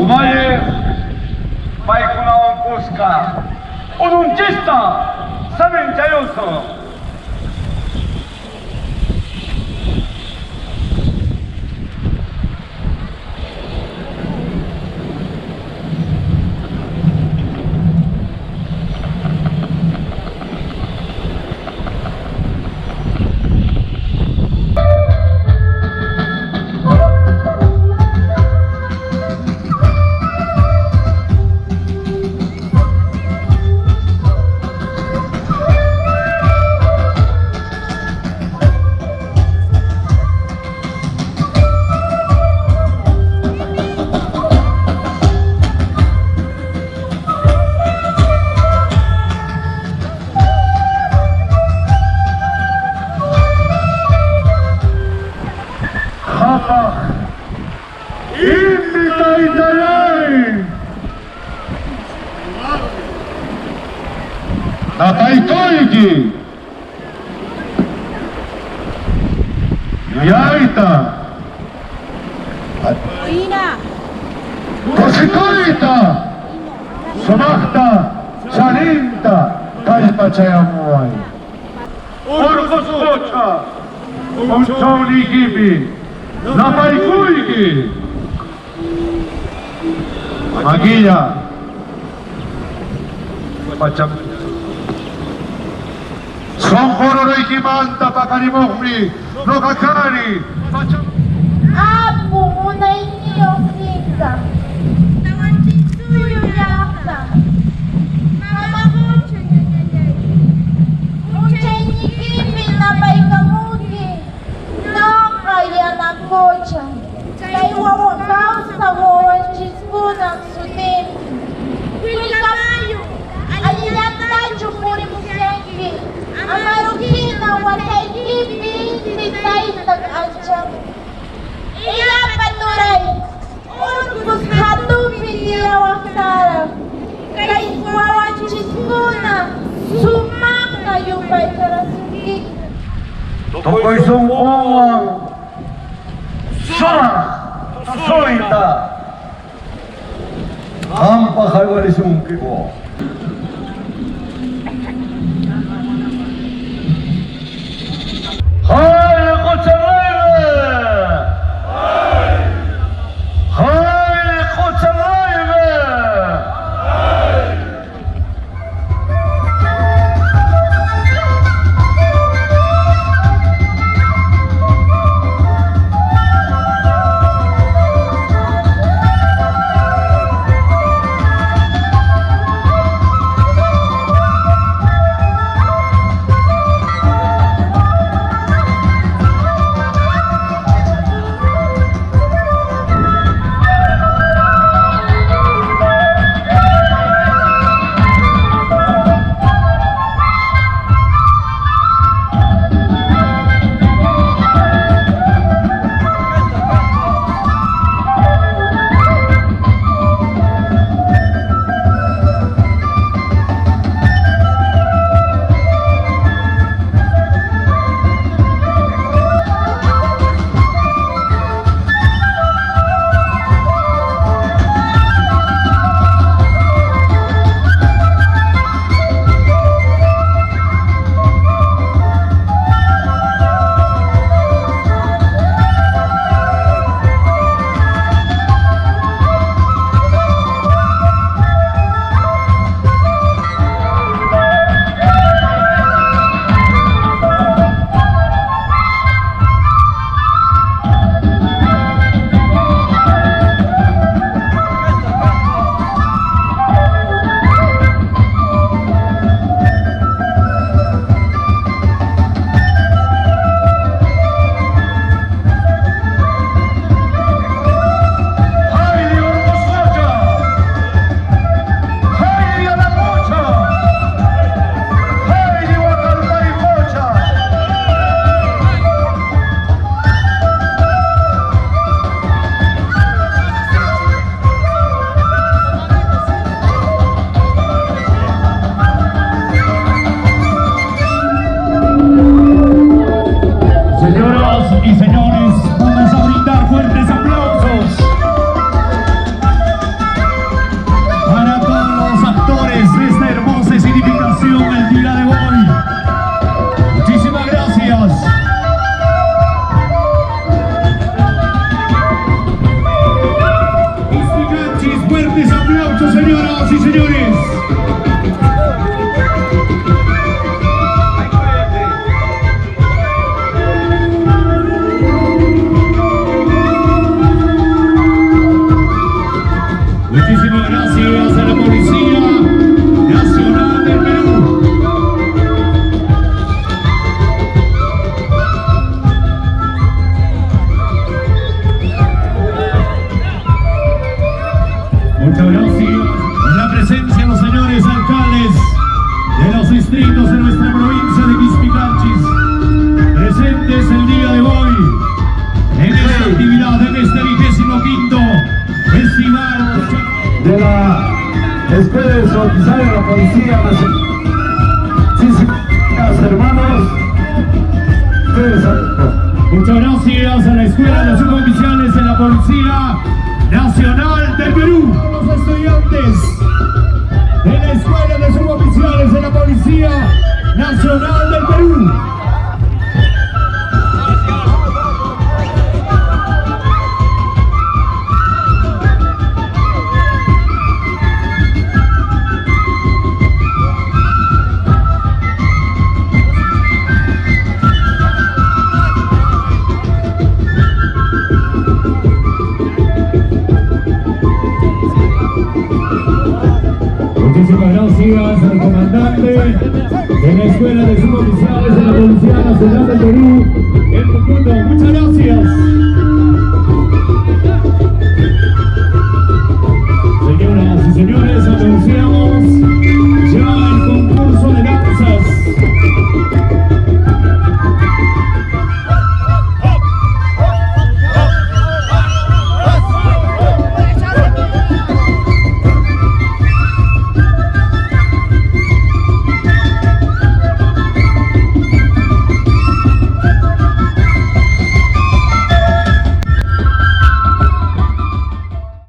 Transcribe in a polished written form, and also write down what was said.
Umayes, paikunawan puska, unun cista, saben chayoso. Nataikoiki Yaita Tosikoita Sumahta Chalinta Kaipa Chayamuai Orkos Ocha Umcholi Gibi Napaikuiki Magia Macam Sonkoro no ikimanta pakarimokmi no kakari. Abu unainia Afrika. Tawatisuyo yaka. Mama hoche nyenyenye. Unche nyikipi na baikamuki. Noka ya nakocha. Kaiwa wakausa wawachiskuna sudeni. Kwilikabayo. Aliyatacho muri musengi. Amarukina wataikipi sitaitak aja. Iya paturai. Urkus hatupi dia waktara. Kai wawachiskuna. Sumaka yubay karasuki. Tokoy sumong Sura Susuita 깜빡할 좀 웃기고 하이 꽃장라이브 하이 꽃장라이브 Señoras y señores, vamos a brindar fuertes aplausos para todos los actores de esta hermosa escenificación el día de hoy. Muchísimas gracias. Espiganchis, fuertes aplausos, señoras y señores. Muchísimas gracias a la Policía Nacional del Perú. Muchas gracias por la presencia de los señores alcaldes de los distritos de nuestra provincia de Quispicanchis, presentes el día de hoy en esta actividad, en este 25º Festival de la Escuela de Suboficiales de la Policía Nacional. Sí, hermanos, ustedes saben. Muchas gracias a la Escuela de Suboficiales de la Policía Nacional del Perú. Los estudiantes de la Escuela de Suboficiales de la Policía Nacional del Perú. Muchísimas gracias al comandante de la Escuela de Suboficiales de la Policía Nacional del Perú, el Mundo. Muchas gracias.